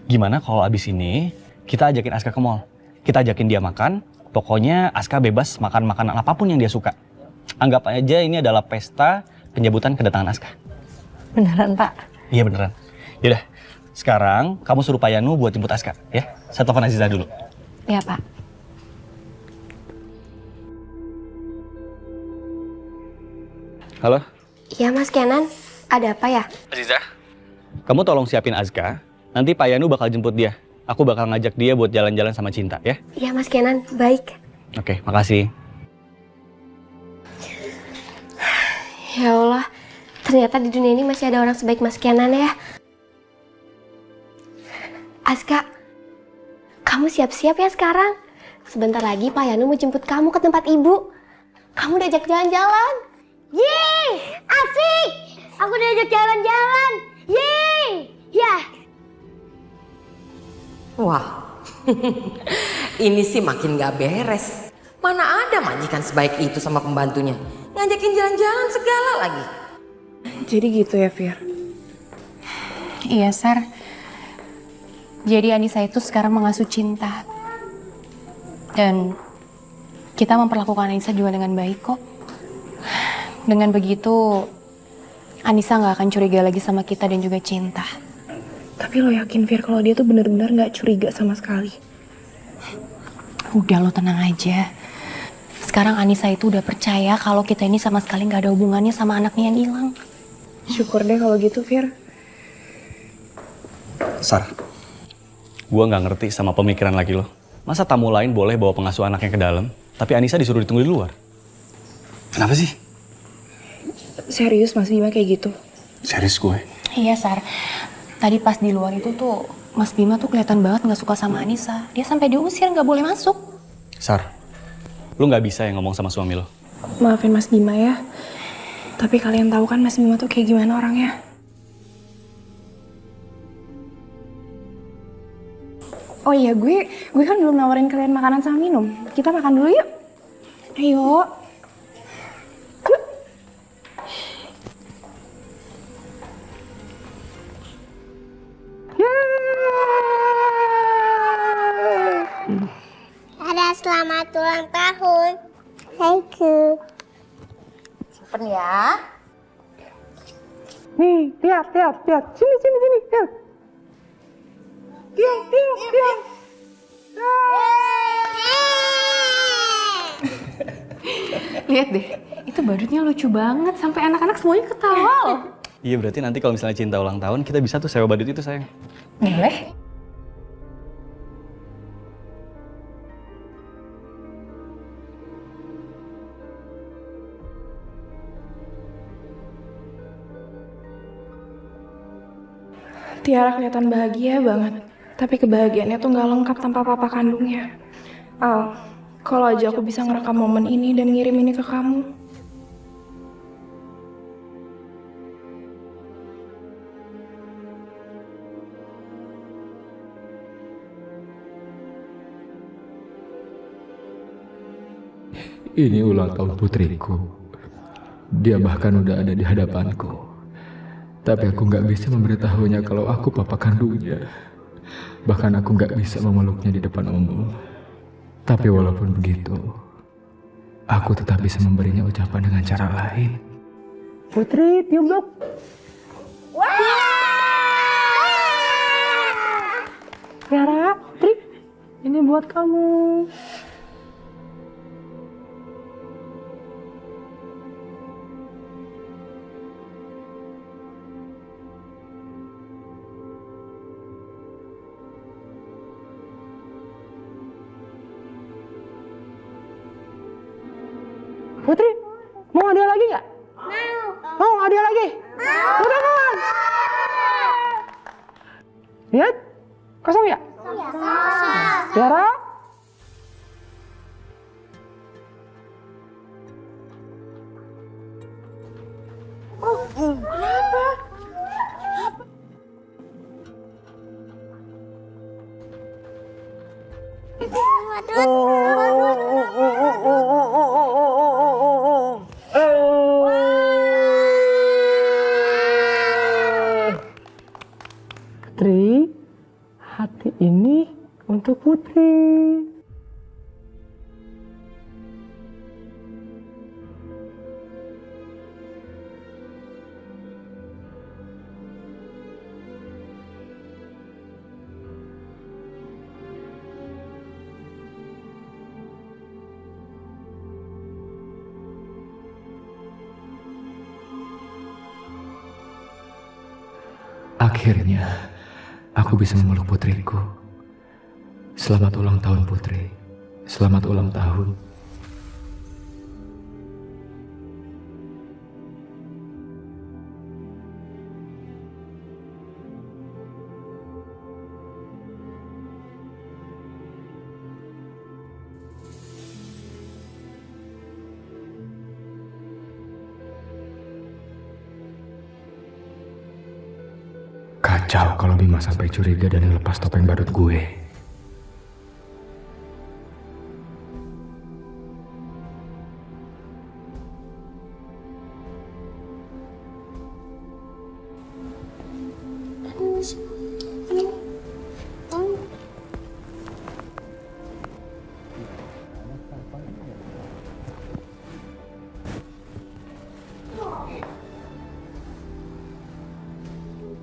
gimana kalau abis ini kita ajakin Aska ke mall? Kita ajakin dia makan, pokoknya Aska bebas makan makanan apapun yang dia suka. Anggap aja ini adalah pesta penjemputan kedatangan Aska. Beneran, Pak? Iya beneran. Yaudah, sekarang kamu suruh Pak Yanu buat jemput Aska, ya? Saya telepon Aziza dulu. Iya, Pak. Halo? Iya, Mas Kenan. Ada apa ya? Aziza? Kamu tolong siapin Aska, nanti Pak Yanu bakal jemput dia. Aku bakal ngajak dia buat jalan-jalan sama Cinta, ya? Iya, Mas Kenan. Baik. Oke, makasih. Ya Allah, ternyata di dunia ini masih ada orang sebaik Mas Kenan ya. Aska, Kamu siap-siap ya sekarang. Sebentar lagi Pak Yanu mau jemput kamu ke tempat ibu. Kamu udah ajak jalan-jalan. Yeay, asik! Aku diajak jalan-jalan. Yeay, ya. Wah, ini sih makin gak beres. Mana ada majikan sebaik itu sama pembantunya. Ngajakin jalan-jalan segala lagi. Jadi gitu ya, Fir? Iya, Sar. Jadi Anissa itu sekarang mengasuh Cinta. Dan kita memperlakukan Anissa juga dengan baik kok. Dengan begitu, Anissa nggak akan curiga lagi sama kita dan juga Cinta. Tapi lo yakin, Fir, kalau dia tuh bener-bener nggak curiga sama sekali? Udah, lo tenang aja. Sekarang Anissa itu udah percaya kalau kita ini sama sekali nggak ada hubungannya sama anaknya yang hilang. Syukur deh kalau gitu, Fir. Sar, gue nggak ngerti sama pemikiran laki lo. Masa tamu lain boleh bawa pengasuh anaknya ke dalam, tapi Anissa disuruh ditunggu di luar? Kenapa sih? Serius Mas Bima kayak gitu? Serius gue? Iya, Sar. Tadi pas di luar itu tuh, Mas Bima tuh kelihatan banget nggak suka sama Anissa. Dia sampai diusir, nggak boleh masuk. Sar, lu nggak bisa yang ngomong sama suami lo. Maafin Mas Bima ya. Tapi kalian tahu kan Mas Bima tuh kayak gimana orangnya? Oh iya, gue kan belum nawarin kalian makanan sama minum. Kita makan dulu yuk. Ayo. Yuk. Ada selamat ulang tahun. Thank you. Simpen ya. Nih, lihat. Sini, lihat. Tiang. Lihat deh, itu badutnya lucu banget. Sampai anak-anak semuanya ketawa loh. Iya, berarti nanti kalau misalnya Cinta ulang tahun, kita bisa tuh sewa badut itu, sayang. Boleh. Tiara kelihatan bahagia banget. Tapi kebahagiaannya tuh nggak lengkap tanpa papa kandungnya. Al, kalau aja aku bisa ngerekam momen ini dan ngirim ini ke kamu. Ini ulang tahun putriku. Dia bahkan udah ada di hadapanku. Tapi aku nggak bisa memberitahunya kalau aku papa kandungnya. Bahkan aku nggak bisa memeluknya di depan umum. Tapi walaupun begitu, aku tetap bisa memberinya ucapan dengan cara lain. Putri, tiup dong. Tiara, Putri, ini buat kamu. Putri, mau hadiah lagi nggak? Mau hadiah lagi? Udah kan? Lihat, kosong ya? Tiara? Kenapa? Putri, hati ini untuk Putri. Akhirnya, aku bisa memeluk putriku. Selamat ulang tahun, Putri. Selamat ulang tahun. Kacau kalau Bima sampai curiga dan ngelepas topeng badut gue.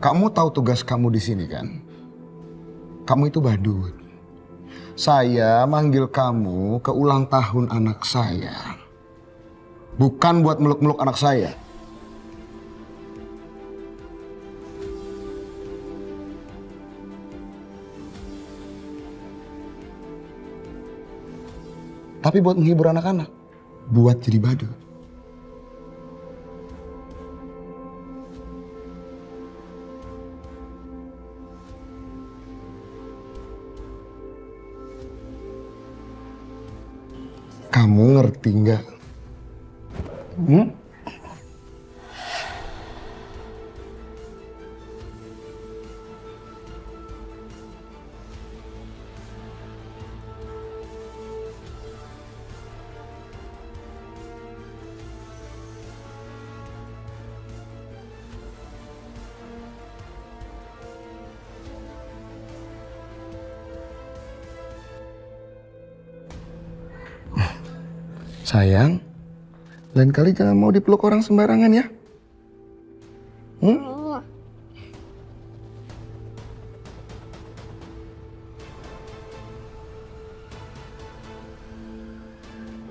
Kamu tahu tugas kamu di sini kan? Kamu itu badut. Saya manggil kamu ke ulang tahun anak saya. Bukan buat meluk-meluk anak saya. Tapi buat menghibur anak-anak. Buat jadi badut. Kamu ngerti nggak? Sayang, lain kali jangan mau dipeluk orang sembarangan ya.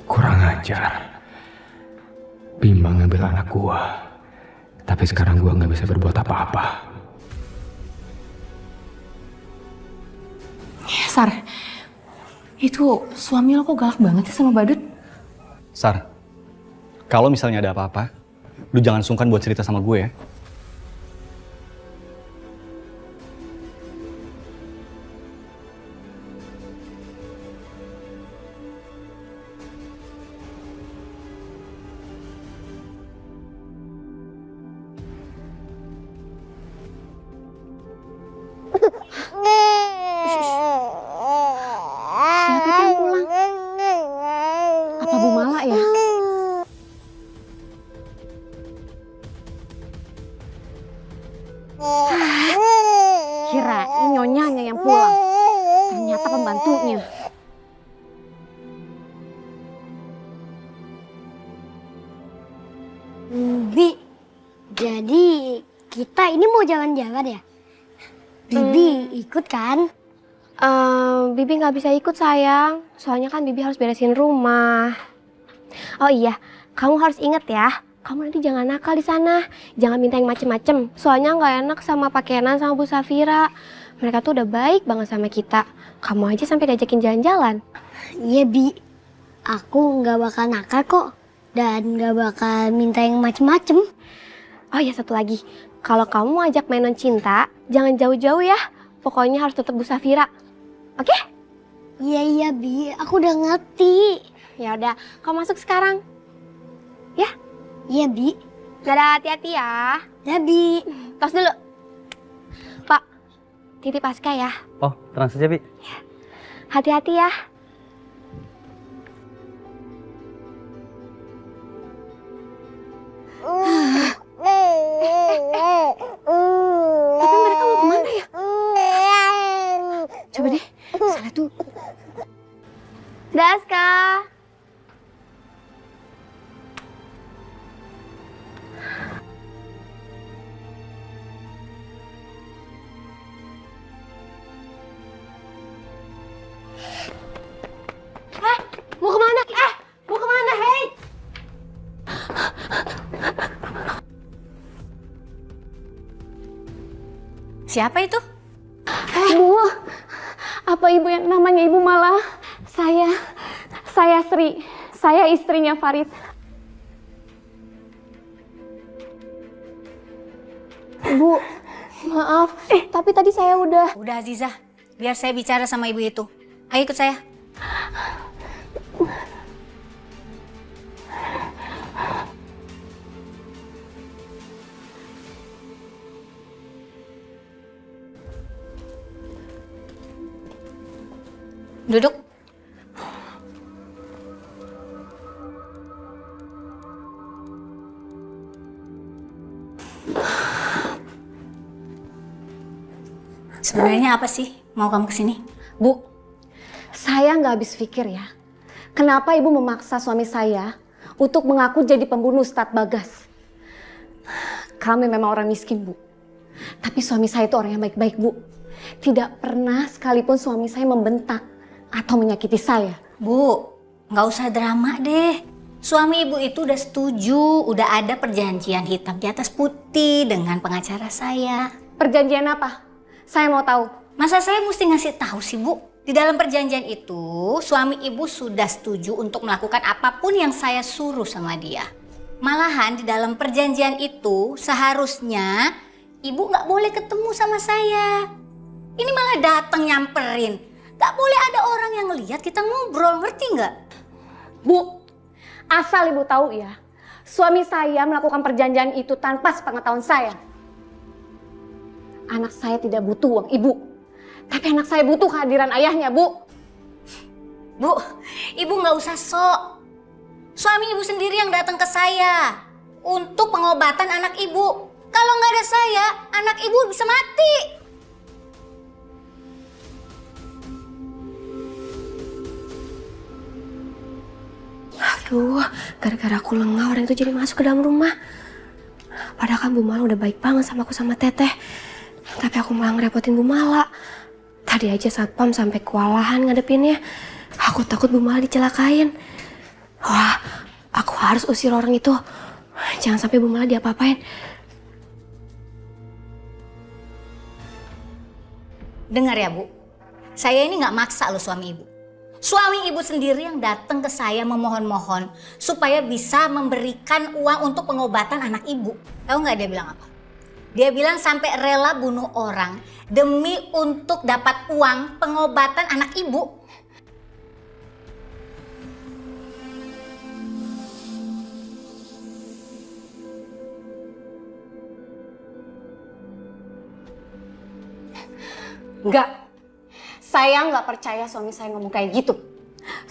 Kurang ajar. Bima ngambil anak gua. Tapi sekarang gua nggak bisa berbuat apa-apa. Sar, itu suami lo kok galak banget sih sama badut? Sar, kalau misalnya ada apa-apa, lu jangan sungkan buat cerita sama gue ya. Siapa itu yang pulang? Apa Bu Mala ya? Kirain nyonyanya yang pulang. Ternyata pembantunya. Bi, jadi kita ini mau jalan-jalan ya? Bibi ikut kan? Bibi nggak bisa ikut sayang. Soalnya kan Bibi harus beresin rumah. Oh iya, kamu harus inget ya. Kamu nanti jangan nakal di sana. Jangan minta yang macem-macem. Soalnya nggak enak sama Pak Kenan sama Bu Safira. Mereka tuh udah baik banget sama kita. Kamu aja sampai diajakin jalan-jalan. Iya Bi, aku nggak bakal nakal kok. Dan nggak bakal minta yang macem-macem. Oh iya, satu lagi. Kalau kamu mau ajak main non cinta, jangan jauh-jauh ya. Pokoknya harus tetap Bu Safira. Oke? Iya Bi, aku udah ngerti. Ya udah, kamu masuk sekarang. Ya? Iya Bi. Dadah, hati-hati ya. Dadah Bi. Tos dulu. Pak, titip Aska ya. Oh, tenang saja, Bi. Hati-hati ya. Tapi mereka mau kemana ya? Coba deh, sana tuh. Daska. Mau kemana? Mau kemana? Hei! Siapa itu? Bu, apa ibu yang namanya Ibu Mala? Saya Sri. Saya istrinya Farid. Bu, maaf. Tapi tadi saya udah... Udah Aziza, biar saya bicara sama ibu itu. Ayo ikut saya. Duduk. Sebenarnya apa sih mau kamu kesini? Bu, saya nggak habis pikir ya. Kenapa ibu memaksa suami saya untuk mengaku jadi pembunuh Ustadz Bagas? Kami memang orang miskin, Bu. Tapi suami saya itu orang yang baik-baik, Bu. Tidak pernah sekalipun suami saya membentak atau menyakiti saya. Bu, nggak usah drama deh. Suami ibu itu udah setuju, udah ada perjanjian hitam di atas putih dengan pengacara saya. Perjanjian apa? Saya mau tahu. Masa saya mesti ngasih tahu sih, Bu? Di dalam perjanjian itu, suami ibu sudah setuju untuk melakukan apapun yang saya suruh sama dia. Malahan di dalam perjanjian itu, seharusnya ibu nggak boleh ketemu sama saya. Ini malah datang nyamperin. Nggak boleh ada orang yang lihat kita ngobrol, ngerti nggak? Bu, asal ibu tahu ya, suami saya melakukan perjanjian itu tanpa sepengetahuan saya. Anak saya tidak butuh uang ibu, tapi anak saya butuh kehadiran ayahnya, Bu. Bu, ibu nggak usah sok. Suami ibu sendiri yang datang ke saya untuk pengobatan anak ibu. Kalau nggak ada saya, anak ibu bisa mati. Aduh, gara-gara aku lengah orang itu jadi masuk ke dalam rumah. Padahal kan Bu Mala udah baik banget sama aku sama Teteh. Tapi aku malah ngerepotin Bu Mala. Tadi aja satpam sampai kewalahan ngadepinnya. Aku takut Bu Mala dicelakain. Wah, aku harus usir orang itu. Jangan sampai Bu Mala diapa-apain. Dengar ya, Bu. Saya ini nggak maksa loh suami ibu. Suami ibu sendiri yang datang ke saya memohon-mohon supaya bisa memberikan uang untuk pengobatan anak ibu. Tahu nggak dia bilang apa? Dia bilang sampai rela bunuh orang demi untuk dapat uang pengobatan anak ibu. Enggak, saya nggak percaya suami saya ngomong kayak gitu.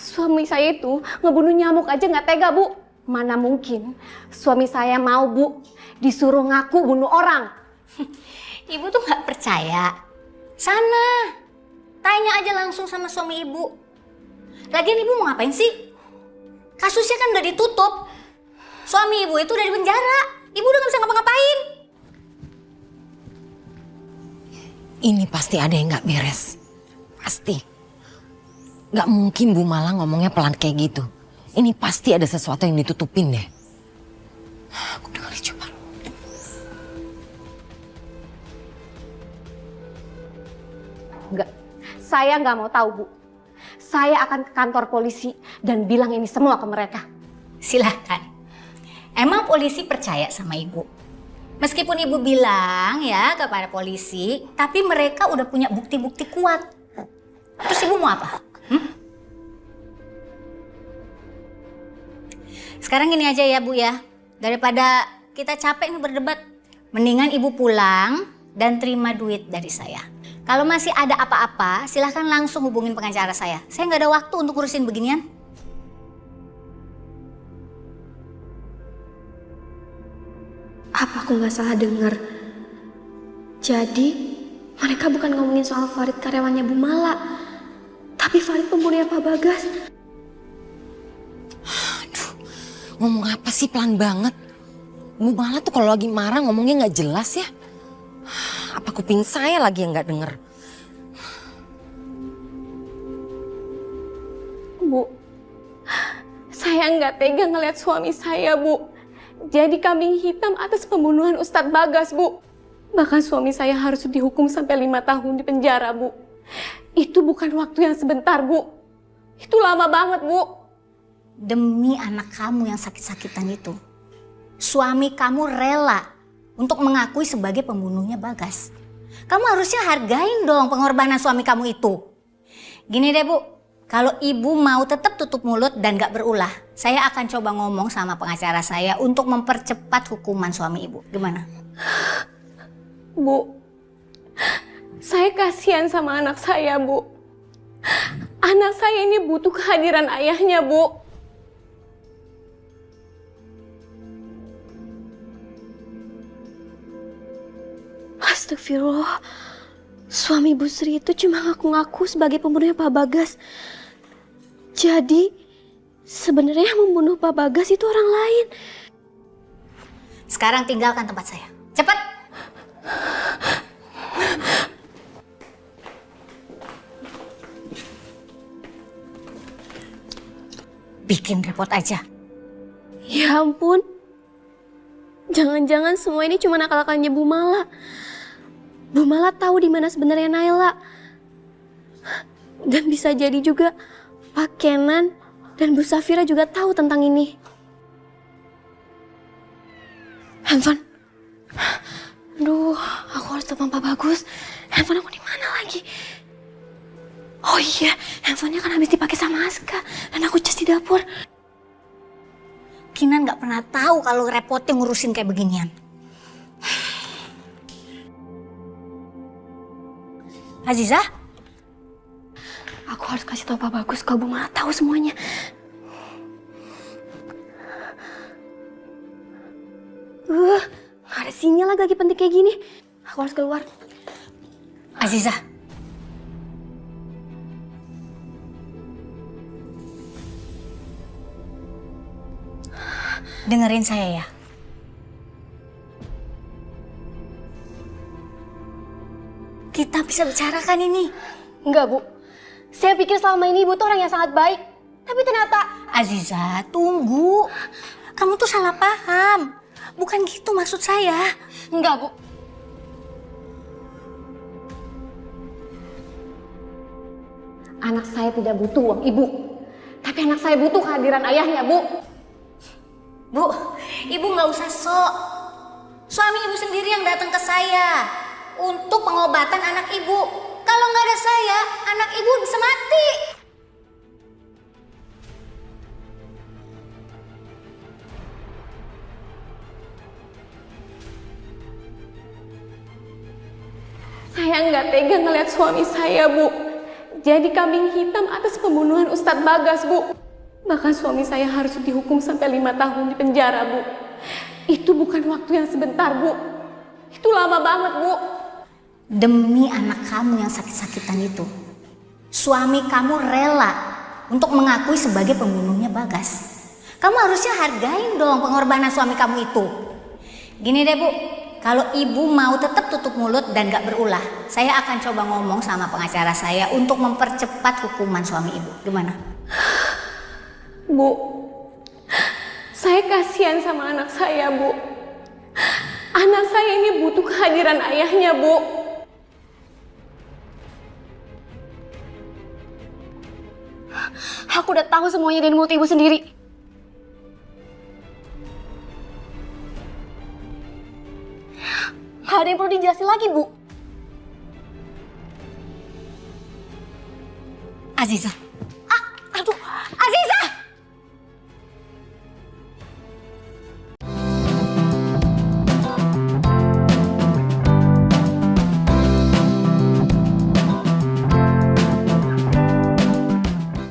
Suami saya itu ngebunuh nyamuk aja nggak tega, Bu. Mana mungkin suami saya mau, Bu, disuruh ngaku bunuh orang. Ibu tuh nggak percaya. Sana, tanya aja langsung sama suami ibu. Lagian ibu mau ngapain sih? Kasusnya kan udah ditutup. Suami ibu itu udah di penjara. Ibu udah nggak bisa ngapa-ngapain. Ini pasti ada yang nggak beres. Pasti. Nggak mungkin Bu Mala ngomongnya pelan kayak gitu. Ini pasti ada sesuatu yang ditutupin deh. Aku dengerin coba. Enggak, saya nggak mau tahu, Bu. Saya akan ke kantor polisi dan bilang ini semua ke mereka. Silahkan. Emang polisi percaya sama ibu? Meskipun ibu bilang ya kepada polisi, tapi mereka udah punya bukti-bukti kuat. Terus ibu mau apa? Sekarang gini aja ya Bu ya, daripada kita capek nih berdebat, mendingan ibu pulang dan terima duit dari saya. Kalau masih ada apa-apa, silahkan langsung hubungin pengacara saya. Saya nggak ada waktu untuk ngurusin beginian. Apa aku nggak salah dengar? Jadi mereka bukan ngomongin soal Farid karyawannya Bu Mala, tapi Farid pembunuhnya Pak Bagas. Aduh, ngomong apa sih pelan banget? Bu Mala tuh kalau lagi marah ngomongnya nggak jelas ya. Apa kuping saya lagi yang nggak denger? Bu, saya nggak tega ngeliat suami saya, Bu. Jadi kambing hitam atas pembunuhan Ustadz Bagas, Bu. Bahkan suami saya harus dihukum sampai 5 tahun di penjara, Bu. Itu bukan waktu yang sebentar, Bu. Itu lama banget, Bu. Demi anak kamu yang sakit-sakitan itu, suami kamu rela untuk mengakui sebagai pembunuhnya Bagas. Kamu harusnya hargain dong pengorbanan suami kamu itu. Gini deh Bu, kalau ibu mau tetap tutup mulut dan gak berulah, saya akan coba ngomong sama pengacara saya untuk mempercepat hukuman suami ibu. Gimana? Bu, saya kasihan sama anak saya, Bu. Anak saya ini butuh kehadiran ayahnya, Bu. Astagfirullah. Suami Bu Sri itu cuma ngaku-ngaku sebagai pembunuhnya Pak Bagas. Jadi sebenarnya yang membunuh Pak Bagas itu orang lain. Sekarang tinggalkan tempat saya. Cepat. Bikin repot aja. Ya ampun. Jangan-jangan semua ini cuma akal-akalnya Bu Mala. Bu Mala tahu di mana sebenarnya Naila. Dan bisa jadi juga Pak Kenan dan Bu Safira juga tahu tentang ini. Handphone. Aduh, aku harus telepon Pak Bagus. Handphone aku di mana lagi? Oh iya, handphonenya kan habis dipakai sama Aska dan aku cas di dapur. Kinan nggak pernah tahu kalau repotnya ngurusin kayak beginian. Aziza? Aku harus kasih tahu Pak Bagus kalau Bu Mala tahu semuanya. Nggak ada sinyal lagi penting kayak gini. Aku harus keluar. Aziza. Dengerin saya ya. Kita bisa bicarakan ini. Enggak, Bu. Saya pikir selama ini Ibu tuh orang yang sangat baik. Tapi ternyata... Aziza, tunggu. Kamu tuh salah paham. Bukan gitu maksud saya. Enggak, Bu. Anak saya tidak butuh uang Ibu. Tapi anak saya butuh kehadiran ayahnya, Bu. Bu, Ibu nggak usah sok. Suami Ibu sendiri yang datang ke saya untuk pengobatan anak Ibu. Kalau nggak ada saya, anak Ibu bisa mati. Saya nggak tega ngeliat suami saya, Bu. Jadi kambing hitam atas pembunuhan Ustadz Bagas, Bu. Bahkan suami saya harus dihukum sampai 5 tahun di penjara, Bu. Itu bukan waktu yang sebentar, Bu. Itu lama banget, Bu. Demi anak kamu yang sakit-sakitan itu, suami kamu rela untuk mengakui sebagai pembunuhnya Bagas. Kamu harusnya hargain dong pengorbanan suami kamu itu. Gini deh, Bu. Kalau Ibu mau tetap tutup mulut dan gak berulah, saya akan coba ngomong sama pengacara saya untuk mempercepat hukuman suami Ibu. Gimana? Bu, saya kasihan sama anak saya, Bu. Anak saya ini butuh kehadiran ayahnya, Bu. Aku udah tahu semuanya dari mulut Ibu sendiri. Gak ada yang perlu dijelasin lagi, Bu. Aziza. Aduh, Aziza!